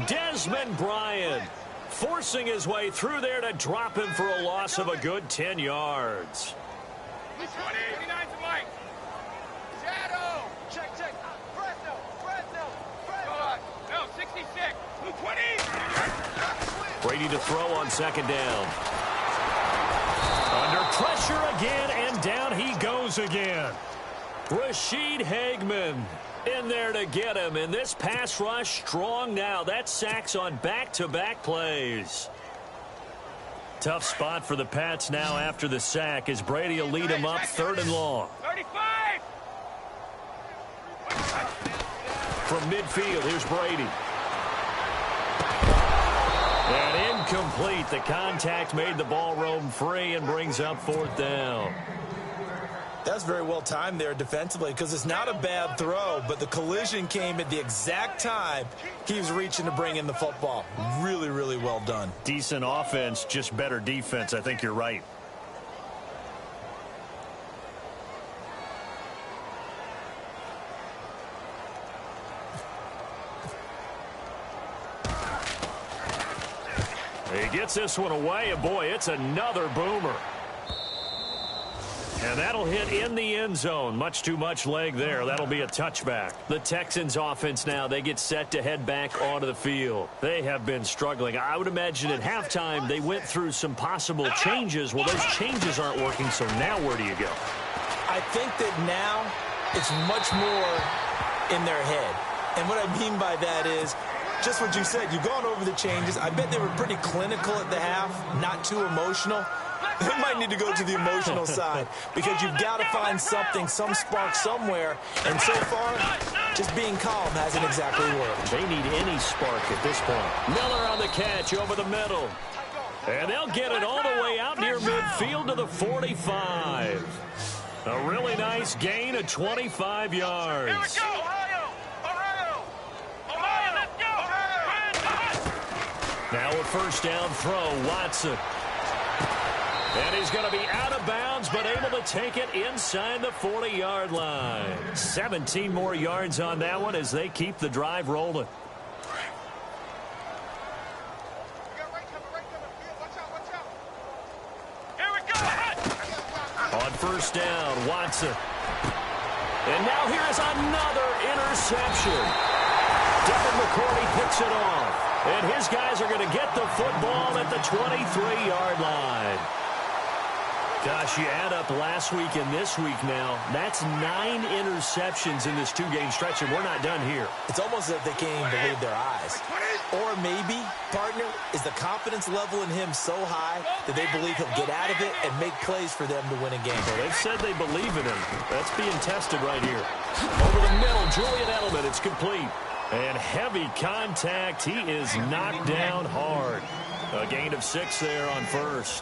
Desmond Bryant forcing his way through there to drop him for a loss of a good 10 yards. 29 to Mike. Shadow. Check. Fresno. No, 60. 66. Blue 20. Brady to throw on second down. Under pressure again, and down he goes again. Rashid Hageman in there to get him, and this pass rush strong now. That's sacks on back-to-back plays. Tough spot for the Pats now after the sack as Brady will lead him up 3rd and long. 35. From midfield, here's Brady. And incomplete. The contact made the ball roam free and brings up 4th down. That's very well timed there defensively because it's not a bad throw, but the collision came at the exact time he was reaching to bring in the football. Really, really well done. Decent offense, just better defense. I think you're right. He gets this one away, and boy, it's another boomer. And that'll hit in the end zone. Much too much leg there. That'll be a touchback. The Texans offense now, they get set to head back onto the field. They have been struggling. I would imagine at halftime they went through some possible changes. Well, those changes aren't working, so now where do you go? I think that now it's much more in their head. And what I mean by that is just what you said. You've gone over the changes. I bet they were pretty clinical at the half, not too emotional. They might need to go to the emotional side because you've got to find something, some spark somewhere. And so far, just being calm hasn't exactly worked. They need any spark at this point. Miller on the catch over the middle. And they'll get it all the way out near midfield to the 45. A really nice gain of 25 yards. Here we go. Ohio, let's go. Now a first down throw, Watson. And he's going to be out of bounds, but able to take it inside the 40-yard line. 17 more yards on that one as they keep the drive rolling. Here we go. On first down, Watson. And now here is another interception. Devin McCourty picks it off. And his guys are going to get the football at the 23-yard line. Gosh, you add up last week and this week now, that's 9 interceptions in this 2-game stretch, and we're not done here. It's almost as if they can't even believe their eyes. Or maybe, partner, is the confidence level in him so high that they believe he'll get out of it and make plays for them to win a game. Well, they've said they believe in him. That's being tested right here. Over the middle, Julian Edelman, it's complete. And heavy contact. He is knocked down hard. A gain of 6 there on first.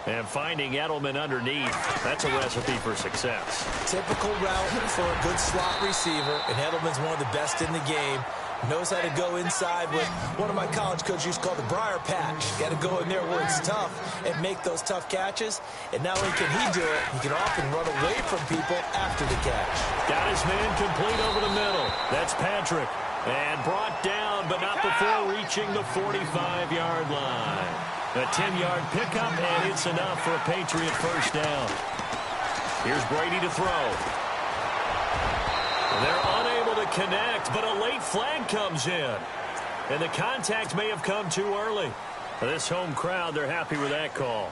And finding Edelman underneath, that's a recipe for success. Typical route for a good slot receiver, and Edelman's one of the best in the game. Knows how to go inside with one of my college coaches used to call the Briar Patch. Got to go in there where it's tough and make those tough catches. And not only can he do it, he can often run away from people after the catch. Got his man complete over the middle. That's Patrick. And brought down, but not before reaching the 45-yard line. A 10-yard pickup, and it's enough for a Patriot first down. Here's Brady to throw. They're unable to connect, but a late flag comes in. And the contact may have come too early. This home crowd, they're happy with that call.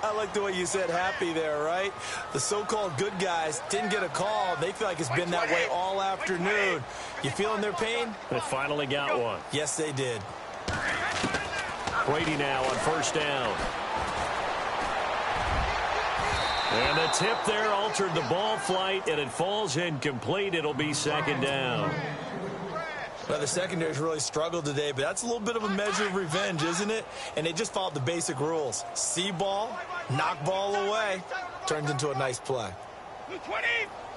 I like the way you said happy there, right? The so-called good guys didn't get a call. They feel like it's been that way all afternoon. You feeling their pain? They finally got one. Yes, they did. Brady now on first down. And the tip there altered the ball flight, and it falls incomplete. It'll be second down. Well, the secondary's really struggled today, but that's a little bit of a measure of revenge, isn't it? And they just followed the basic rules. See ball, knock ball away. Turns into a nice play. 20,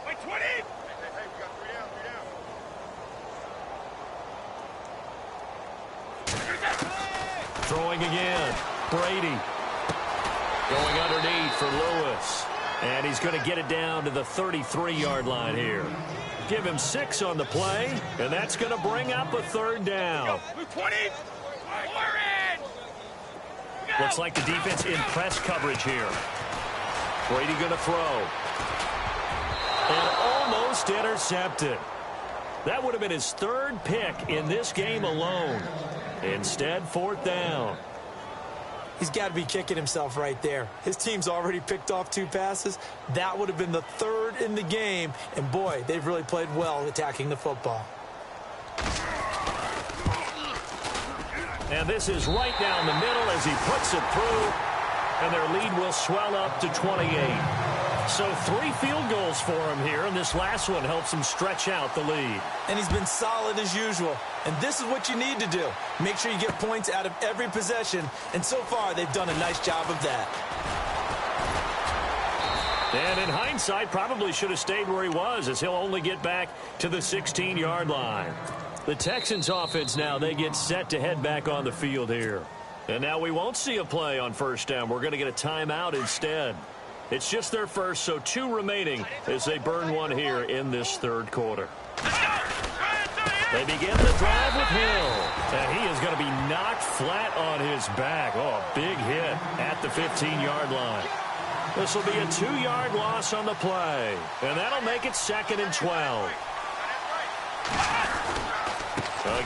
wait 20. Hey, we got 3 down. Throwing again. Brady. Going underneath for Lewis. And he's going to get it down to the 33-yard line here. Give him 6 on the play, and that's going to bring up a third down. 20. Looks like the defense in press coverage here. Brady going to throw. And almost intercepted. That would have been his third pick in this game alone. Instead, fourth down. He's got to be kicking himself right there. His team's already picked off 2 passes. That would have been the third in the game. And, boy, they've really played well attacking the football. And this is right down the middle as he puts it through. And their lead will swell up to 28. So 3 field goals for him here, and this last one helps him stretch out the lead. And he's been solid as usual. And this is what you need to do. Make sure you get points out of every possession. And so far, they've done a nice job of that. And in hindsight, probably should have stayed where he was, as he'll only get back to the 16-yard line. The Texans offense now, they get set to head back on the field here. And now we won't see a play on first down. We're going to get a timeout instead. It's just their first, so 2 remaining as they burn one here in this third quarter. They begin the drive with Hill. And he is going to be knocked flat on his back. Oh, a big hit at the 15-yard line. This will be a 2-yard loss on the play. And that'll make it 2nd and 12.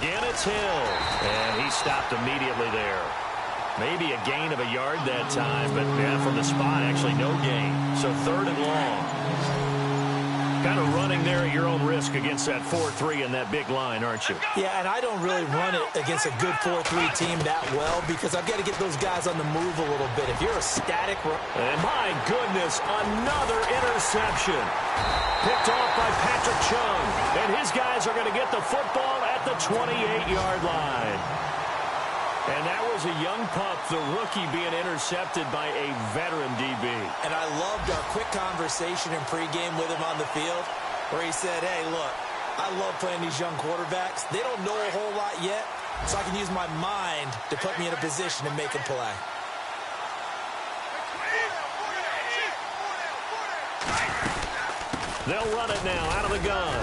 Again, it's Hill. And he stopped immediately there. Maybe a gain of a yard that time, but yeah, from the spot, actually no gain. So 3rd and long. Kind of running there at your own risk against that 4-3 and that big line, aren't you? Yeah, and I don't really run it against a good 4-3 team that well because I've got to get those guys on the move a little bit. If you're a static run... And my goodness, another interception. Picked off by Patrick Chung. And his guys are going to get the football at the 28-yard line. And that was a young pup, the rookie, being intercepted by a veteran DB. And I loved our quick conversation in pregame with him on the field where he said, hey, look, I love playing these young quarterbacks. They don't know a whole lot yet, so I can use my mind to put me in a position to make a play. They'll run it now out of the gun.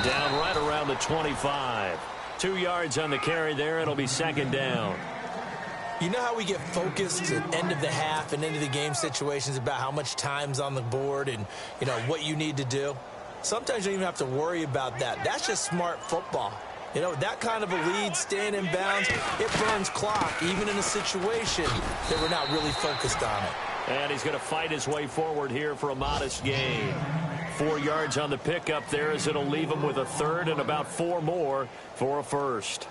Down right around the 25. 2 yards on the carry there. It'll be 2nd down. You know how we get focused at end of the half and end of the game situations about how much time's on the board and, you know, what you need to do? Sometimes you don't even have to worry about that. That's just smart football. You know, that kind of a lead, staying in bounds, it burns clock, even in a situation that we're not really focused on it. And he's going to fight his way forward here for a modest gain. 4 yards on the pickup there as it'll leave him with a 3rd and about 4 more for a first.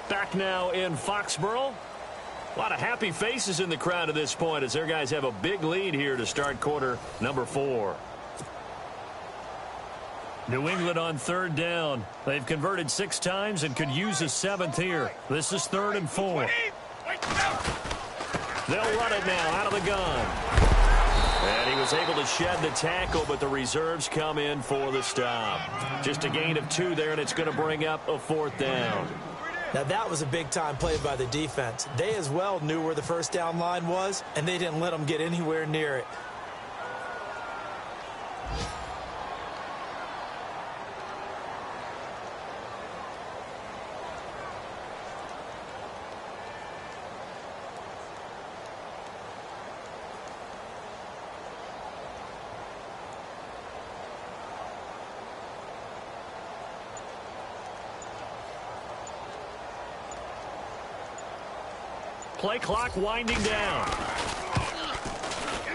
Back now in Foxborough. A lot of happy faces in the crowd at this point as their guys have a big lead here to start quarter number 4. New England on 3rd down. They've converted 6 times and could use a 7th here. This is 3rd and 4. They'll run it now out of the gun. And he was able to shed the tackle, but the reserves come in for the stop. Just a gain of 2 there, and it's going to bring up a 4th down. Now, that was a big-time play by the defense. They as well knew where the first down line was, and they didn't let them get anywhere near it. Play clock winding down.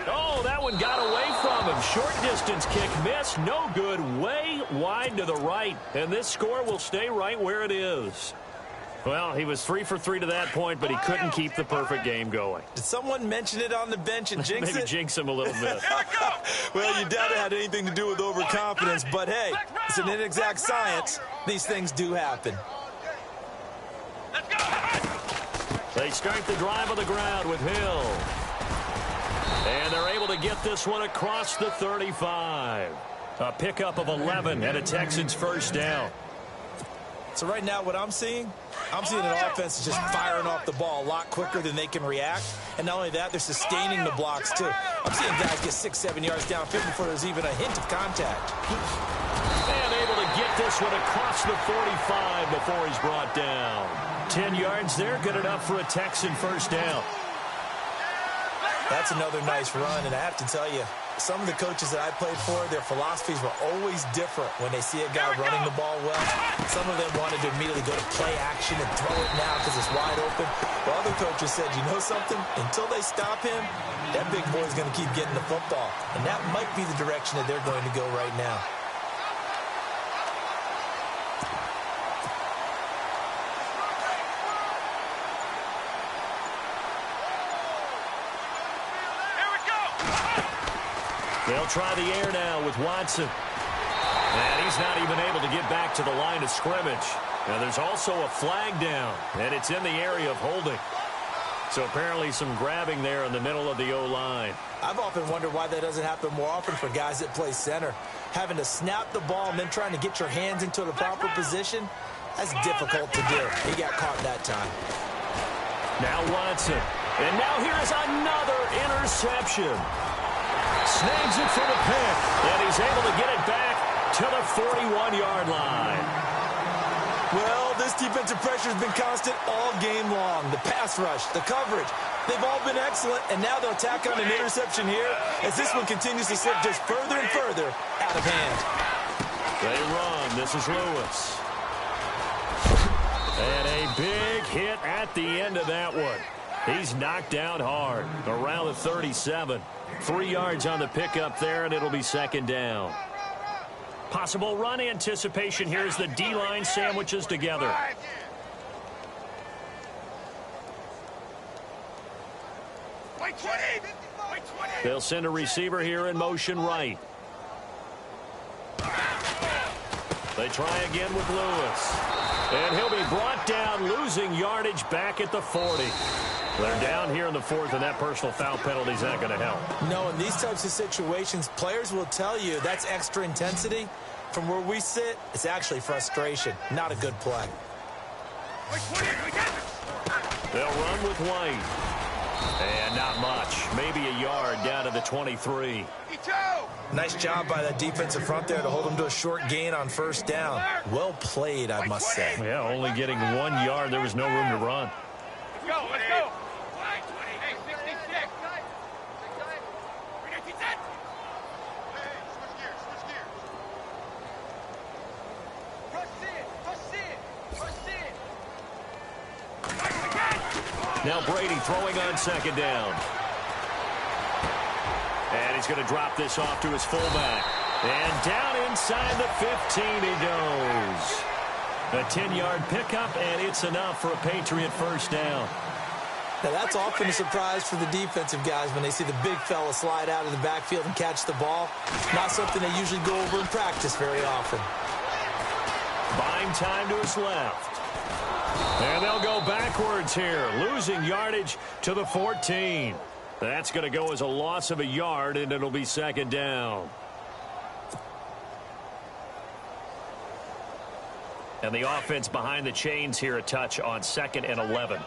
Oh, that one got away from him. Short distance kick missed. No good. Way wide to the right. And this score will stay right where it is. Well, he was 3 for 3 to that point, but he couldn't keep the perfect game going. Did someone mention it on the bench and jinx Maybe it? jinx him a little bit. Well, you doubt it had anything to do with overconfidence, but hey, it's an inexact science. These things do happen. They start the drive on the ground with Hill. And they're able to get this one across the 35. A pickup of 11 and a Texans first down. So right now what I'm seeing an offense just firing off the ball a lot quicker than they can react. And not only that, they're sustaining the blocks too. I'm seeing guys get 6-7 yards downfield before there's even a hint of contact. And able to get this one across the 45 before he's brought down. 10 yards there, good enough for a Texan first down. That's another nice run, and I have to tell you, some of the coaches that I played for, their philosophies were always different when they see a guy running the ball well. Some of them wanted to immediately go to play action and throw it now because it's wide open. While other coaches said, you know something? Until they stop him, that big boy's going to keep getting the football. And that might be the direction that they're going to go right now. They'll try the air now with Watson. And he's not even able to get back to the line of scrimmage. Now there's also a flag down, and it's in the area of holding. So apparently some grabbing there in the middle of the O-line. I've often wondered why that doesn't happen more often for guys that play center. Having to snap the ball and then trying to get your hands into the proper position, that's difficult to do. He got caught that time. Now Watson. And now here's another interception. Snags it for the pick, and he's able to get it back to the 41-yard line. Well, this defensive pressure has been constant all game long. The pass rush, the coverage, they've all been excellent, and now they'll tack on an interception here as this one continues to slip just further and further out of hand. They run. This is Lewis. And a big hit at the end of that one. He's knocked down hard around the 37. 3 yards on the pickup there, and it'll be second down. Possible run anticipation here as the D-line sandwiches together. They'll send a receiver here in motion right. They try again with Lewis. And he'll be brought down, losing yardage back at the 40. They're down here in the fourth, and that personal foul penalty is not going to help. No, in these types of situations, players will tell you that's extra intensity. From where we sit, it's actually frustration. Not a good play. They'll run with White. And not much. Maybe a yard down to the 23. Nice job by that defensive front there to hold them to a short gain on first down. Well played, I must say. Yeah, only getting 1 yard. There was no room to run. Let's go, let's go. Now Brady throwing on second down. And he's going to drop this off to his fullback. And down inside the 15 he goes. A 10-yard pickup, and it's enough for a Patriot first down. Now that's often a surprise for the defensive guys when they see the big fella slide out of the backfield and catch the ball. Not something they usually go over in practice very often. Buying time to his left. And they'll go backwards here, losing yardage to the 14. That's going to go as a loss of a yard, and it'll be second down. And the offense behind the chains here a touch on 2nd and 11.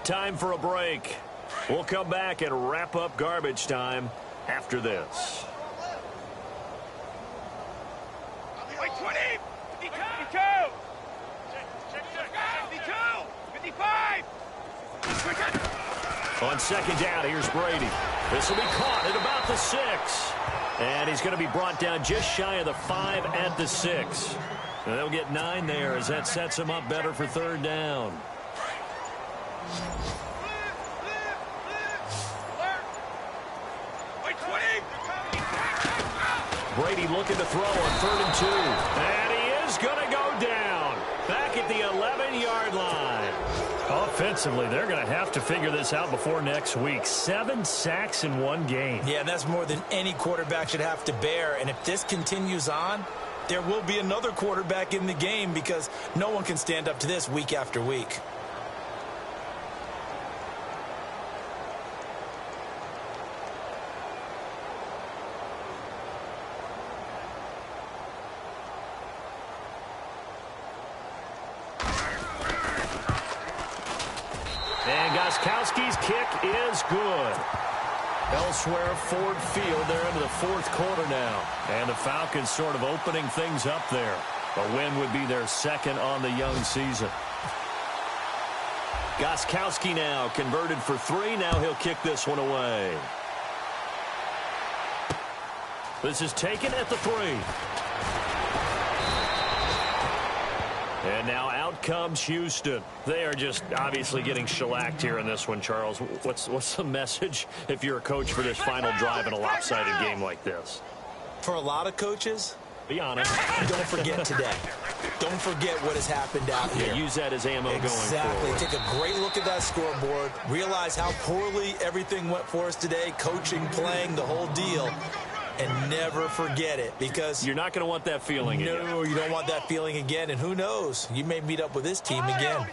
Time for a break. We'll come back and wrap up garbage time after this. 20, 52, 55. On second down, here's Brady. This will be caught at about the 6. And he's going to be brought down just shy of the 5 at the 6. And they'll get 9 there as that sets him up better for third down. Brady looking to throw on 3rd and 2. And he is going to go down. Back at the 11-yard line. Offensively, they're going to have to figure this out before next week. 7 sacks in one game. Yeah, and that's more than any quarterback should have to bear. And if this continues on, there will be another quarterback in the game because no one can stand up to this week after week. And Gostkowski's kick is good. Elsewhere, Ford Field, they're into the fourth quarter now. And the Falcons sort of opening things up there. A win would be their second on the young season. Gostkowski now converted for 3. Now he'll kick this one away. This is taken at the 3. And now out comes Houston. They are just obviously getting shellacked here in this one, Charles. What's the message if you're a coach for this final drive in a lopsided game like this? For a lot of coaches, be honest, don't forget today. Don't forget what has happened out here. Use that as ammo going forward. Exactly. Take a great look at that scoreboard. Realize how poorly everything went for us today. Coaching, playing, the whole deal. And never forget it, because you're not going to want that feeling again. No, you don't want that feeling again. And who knows? You may meet up with this team again.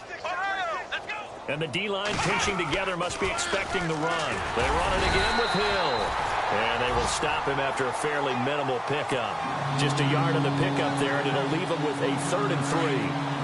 And the D-line pinching together, must be expecting the run. They run it again with Hill. And they will stop him after a fairly minimal pickup. Just a yard on the pickup there, and it'll leave him with a 3rd and 3.